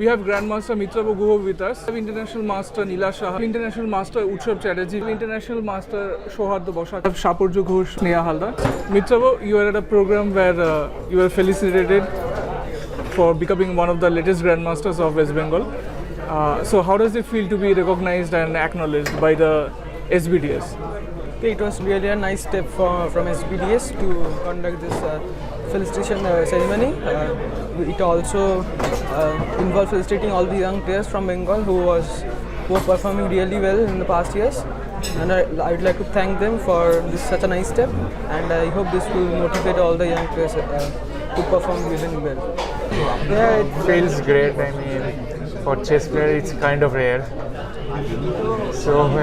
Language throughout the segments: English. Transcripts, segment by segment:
We have Grandmaster Mitrabha Guha with us. We have International Master Neelash Saha, International Master Utsab Chatterjee, International Master Souhardo Basak, Saparya, Ghosh, Sneha, Halder. Mitrabha, you are at a program where you were felicitated for becoming one of the latest Grandmasters of West Bengal. So how does it feel to be recognized and acknowledged by the SBDS? It was really a nice step from SBDS to conduct this felicitation ceremony. It also involved felicitating all the young players from Bengal who were performing really well in the past years. And I would like to thank them for such a nice step, and I hope this will motivate all the young players to perform even well. Yeah, it feels great. I mean, for chess player, it's kind of rare. So I'm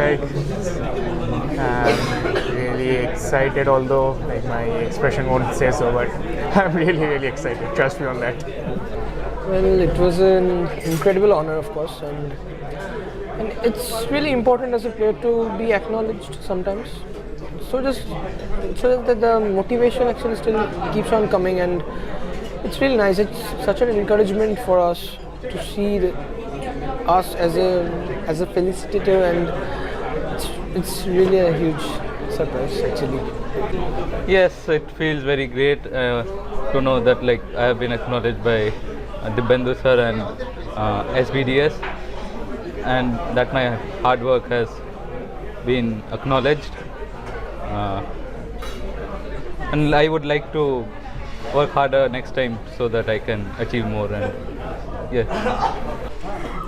really excited. Although my expression won't say so, but I'm really excited. Trust me on that. Well, it was an incredible honor, of course, and it's really important as a player to be acknowledged sometimes. So that the motivation actually still keeps on coming, and it's really nice. It's such an encouragement for us to see us as a felicitator, and it's really a huge surprise actually. Yes, it feels very great to know that I have been acknowledged by Bengal sir and SBDS, and that my hard work has been acknowledged. And I would like to work harder next time so that I can achieve more. And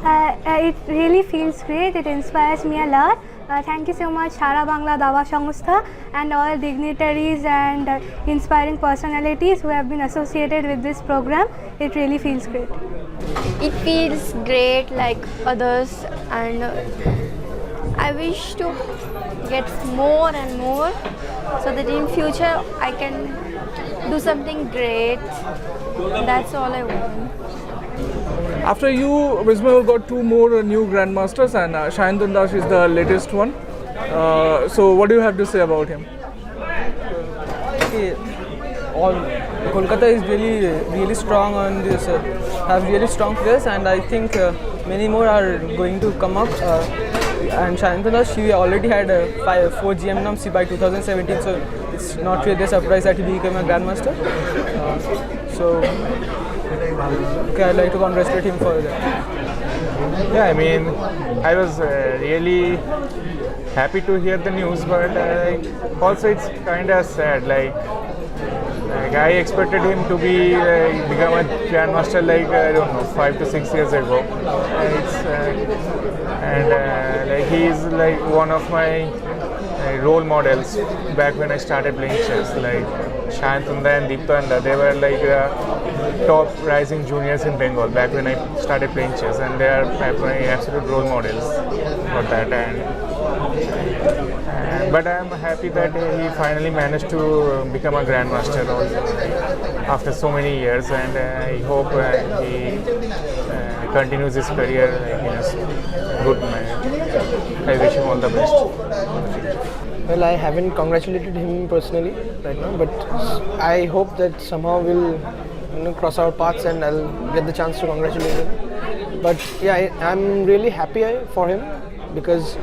it really feels great. It inspires me a lot. Thank you so much, Sara Bangla Daba Sangstha, and all dignitaries and inspiring personalities who have been associated with this program. It really feels great. It feels great like others, and I wish to get more and more so that in future I can do something great. That's all I want. After you, West Bengal got two more new Grandmasters, and Shahid is the latest one. So what do you have to say about him? Kolkata is really strong on this, have really strong players, and I think many more are going to come up. And Shahid, she already had 4 GM noms by 2017, so it's not really a surprise that he became a Grandmaster. I'd like to congratulate him for that. Yeah, I mean, I was really happy to hear the news, but also it's kind of sad. I expected him to become a Grandmaster I don't know, 5 to 6 years ago. He's one of my role models back when I started playing chess. Shahid and Deepta, they were top rising juniors in Bengal back when I started playing chess, and they are my absolute role models for that. But I am happy that he finally managed to become a Grandmaster after so many years, and I hope he continues his career in a good manner. I wish him all the best. Well, I haven't congratulated him personally right now, but I hope that somehow we'll cross our paths and I'll get the chance to congratulate him. But yeah, I'm really happy for him, because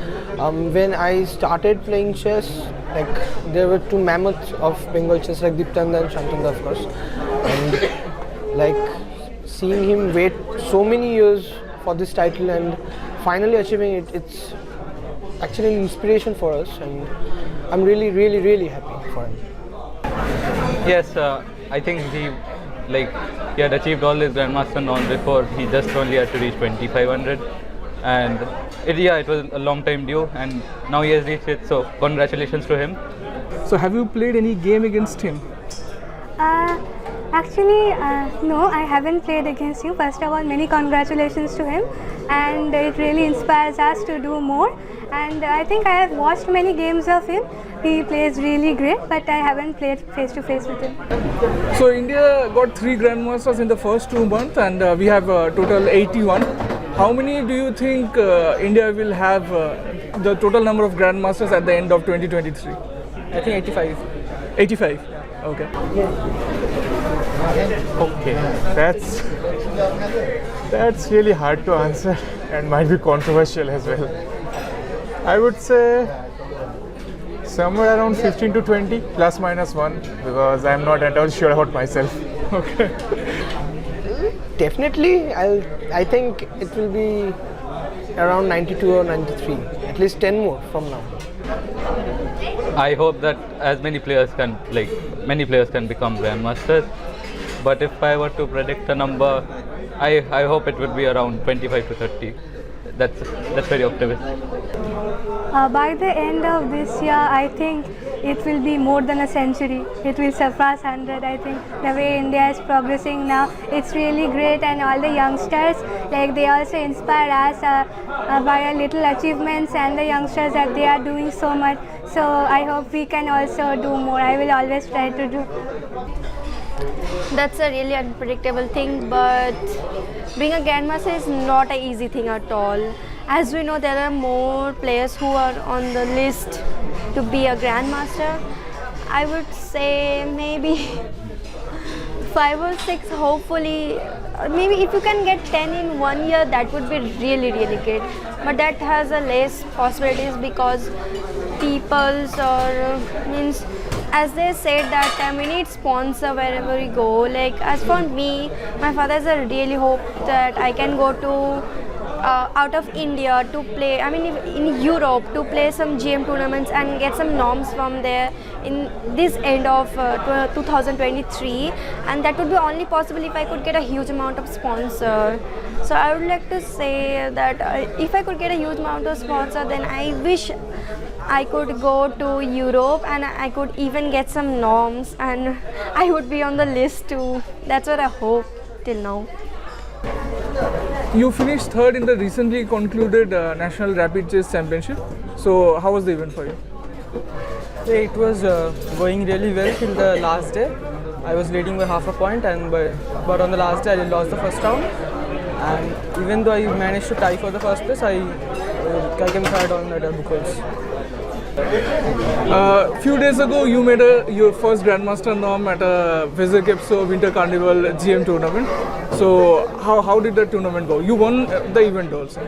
when I started playing chess, there were two mammoths of Bengal chess, Deeptanda and Shantanda, of course, and seeing him wait so many years for this title and finally achieving it, it's actually an inspiration for us, and I'm really happy for him. yes, I think he had achieved all his Grandmaster norms before. He just only had to reach 2500, and it was a long time due, and now he has reached it, so congratulations to him. So have you played any game against him? Actually, no, I haven't played against him. First of all, many congratulations to him, and it really inspires us to do more. And I think I have watched many games of him. He plays really great, but I haven't played face to face with him. So India got 3 Grandmasters in the first 2 months, and we have total 81. How many do you think India will have the total number of Grandmasters at the end of 2023? I think 85. 85? Okay. Okay, that's That's really hard to answer and might be controversial as well. I would say somewhere around 15 to 20 plus minus 1 because I'm not at all sure about myself. Okay. Definitely, I think it will be around 92 or 93, at least 10 more from now. I hope that as many players can become grandmasters. But if I were to predict a number, I hope it would be around 25 to 30. That's very optimistic. By the end of this year, I think it will be more than a century. It will surpass 100. I think the way India is progressing now, it's really great, and all the youngsters, like they also inspire us by our little achievements, and the youngsters that they are doing so much. So I hope we can also do more. I will always try to do. That's a really unpredictable thing, but being a grandmaster is not an easy thing at all. As we know, there are more players who are on the list to be a grandmaster. I would say maybe 5 or 6, hopefully. Maybe if you can get 10 in 1 year, that would be really, really great. But that has a less possibilities because people's or means, as they said that we need sponsor wherever we go. Like as for me, my fathers are really hope that I can go to out of India to play, in Europe to play some GM tournaments and get some norms from there in this end of 2023, and that would be only possible if I could get a huge amount of sponsor. So I would like to say that if I could get a huge amount of sponsor, then I wish I could go to Europe and I could even get some norms and I would be on the list too. That's what I hope till now. You finished third in the recently concluded National Rapid Chess Championship. So how was the event for you? It was going really well till the last day. I was leading by half a point, but on the last day I lost the first round. And even though I managed to tie for the first place, I came third on the bookers. Few days ago, you made your first Grandmaster norm at a Vezirkepso Winter Carnival GM tournament. So how did that tournament go? You won the event also.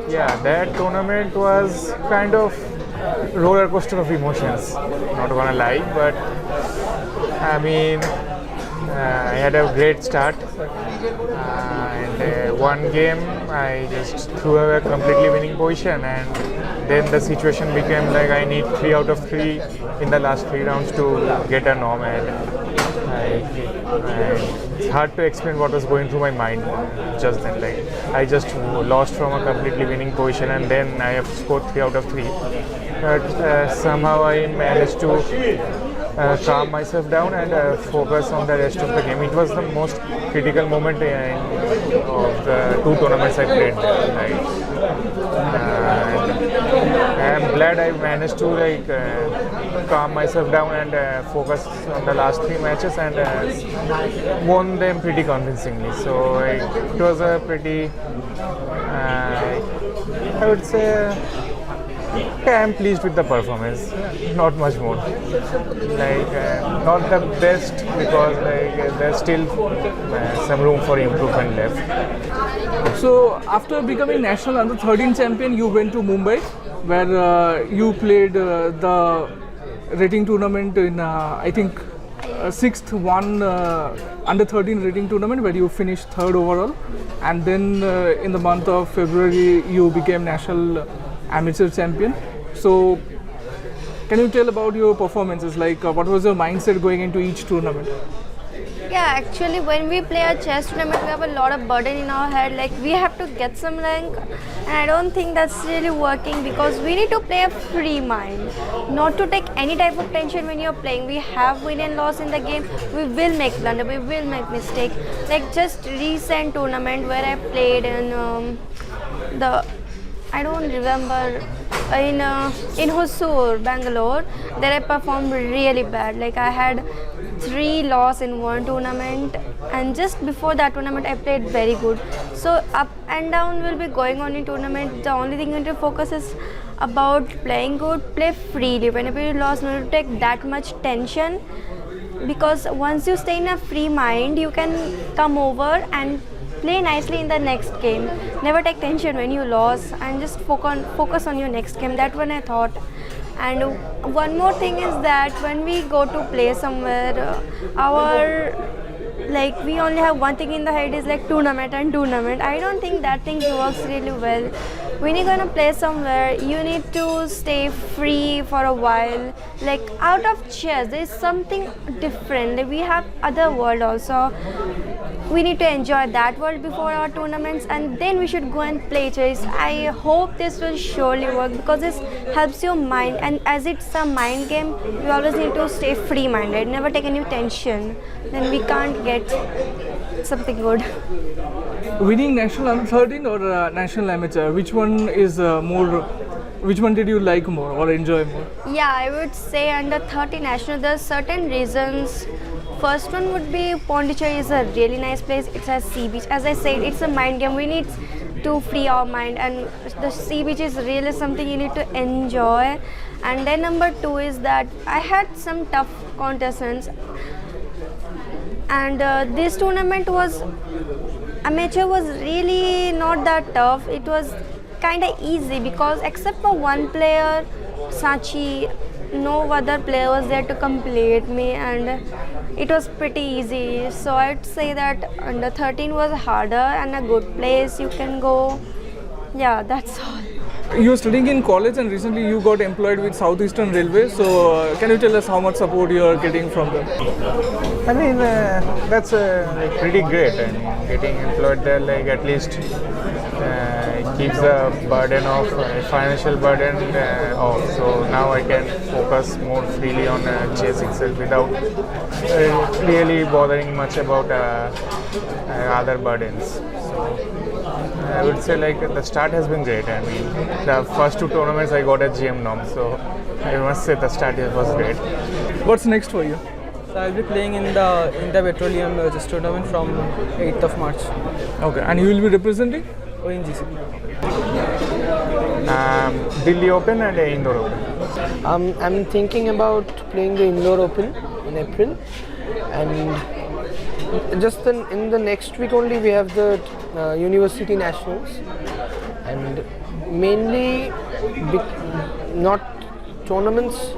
Yeah, that tournament was kind of roller coaster of emotions. Not gonna lie, but I had a great start. And one game I just threw away a completely winning position, and then the situation became like I need 3 out of 3 in the last 3 rounds to get a norm, and it's hard to explain what was going through my mind just then. Like I just lost from a completely winning position, and then I have scored 3 out of 3. But somehow I managed to calm myself down and focus on the rest of the game. It was the most critical moment of the 2 tournaments I played there. I'm glad I managed to calm myself down and focus on the last 3 matches and won them pretty convincingly. So it was a pretty, I would say, I'm pleased with the performance, not much more. Not the best because there's still some room for improvement left. So after becoming national under 13 champion, you went to Mumbai, where you played the rating tournament in I think 6th one under 13 rating tournament where you finished 3rd overall, and then in the month of February you became national amateur champion. So can you tell about your performances, what was your mindset going into each tournament? Yeah, actually when we play a chess tournament, we have a lot of burden in our head, like we have to get some rank, and I don't think that's really working because we need to play a free mind, not to take any type of tension when you're playing. We have win and loss in the game, we will make blunder, we will make mistake. Like just recent tournament where I played in I don't remember, in Hosur, Bangalore, there I performed really bad. Like I had 3 loss in one tournament, and just before that tournament I played very good. So up and down will be going on in tournament. The only thing you need to focus is about playing good, play freely. Whenever you lost, you need to take that much tension, because once you stay in a free mind, you can come over and play nicely in the next game. Never take tension when you lose and just focus on your next game. That one I thought. And one more thing is that when we go to play somewhere, we only have one thing in the head is like tournament. I don't think that thing works really well. When you're gonna play somewhere, you need to stay free for a while. Like out of chess, there's something different. Like, we have other world also. We need to enjoy that world before our tournaments, and then we should go and play chess. I hope this will surely work because this helps your mind, and as it's a mind game, you always need to stay free-minded, never take any tension. Then we can't get something good. Winning national under 13 or national amateur, which one is more? Which one did you like more or enjoy more? Yeah, I would say under 30 national. There's certain reasons. First one would be Pondicherry is a really nice place. It has sea beach. As I said, it's a mind game. We need to free our mind, and the sea beach is really something you need to enjoy. And then number 2 is that I had some tough contestants, and this tournament was amateur was really not that tough. It was kind of easy because except for one player, Sachi, no other player was there to complete me, and it was pretty easy. So I'd say that under 13 was harder and a good place you can go. Yeah, that's all. You're studying in college and recently you got employed with Southeastern Railway. So can you tell us how much support you are getting from them? I mean, that's pretty great. And getting employed there, like at least keeps the burden of financial burden off. So now I can focus more freely on chess itself without really bothering much about other burdens. So I would say like the start has been great. I mean, the first 2 tournaments I got at GM norm, so I must say the start was great. What's next for you? So I'll be playing in the Petroleum chess tournament from 8th of March. Okay, and you will be representing? ONGC. Delhi Open and Indore Open. I'm thinking about playing the Indore Open in April, and just in the next week only we have the University Nationals, and mainly not tournaments.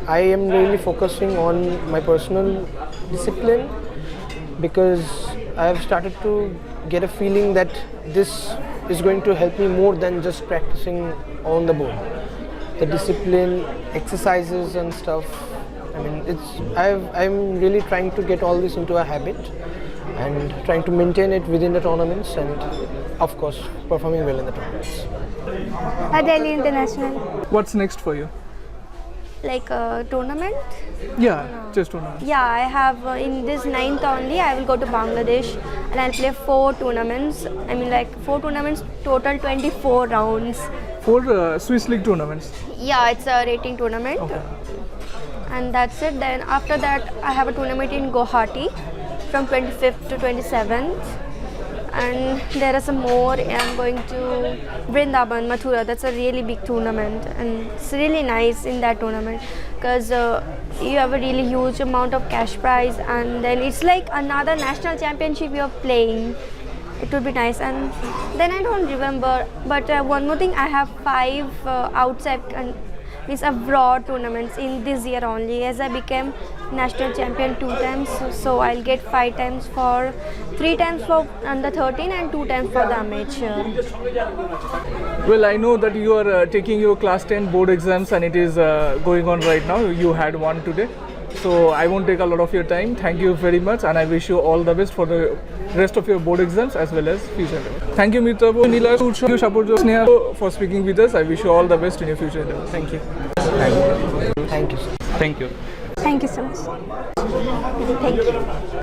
I am really focusing on my personal discipline because I have started to get a feeling that this is going to help me more than just practicing on the board. The discipline, exercises and stuff. I mean, I'm really trying to get all this into a habit and trying to maintain it within the tournaments, and of course performing well in the tournaments. Delhi International. What's next for you? Like a tournament? Yeah, chess tournament. Yeah, I have in this 9th only, I will go to Bangladesh and I'll play 4 tournaments. I mean like 4 tournaments, total 24 rounds. 4 Swiss League tournaments? Yeah, it's a rating tournament. Okay. And that's it. Then after that, I have a tournament in Guwahati from 25th to 27th. And there are some more. I'm going to Vrindavan, Mathura. That's a really big tournament, and it's really nice in that tournament because you have a really huge amount of cash prize, and then it's like another national championship you're playing. It would be nice. And then I don't remember, but one more thing, I have 5 outside means abroad tournaments in this year only, as I became national champion 2 times, so I'll get 5 times for 3 times for under 13 and 2 times for the amateur. Well, I know that you are taking your class 10 board exams and it is going on right now. You had one today, so I won't take a lot of your time. Thank you very much, and I wish you all the best for the rest of your board exams as well as future endeavors. Thank you, Mitrabha, Neelash, Utsab, Saparya, Sneha for speaking with us. I wish you all the best in your future endeavors. Thank you. Thank you. Thank you. Thank you so much. Thank you.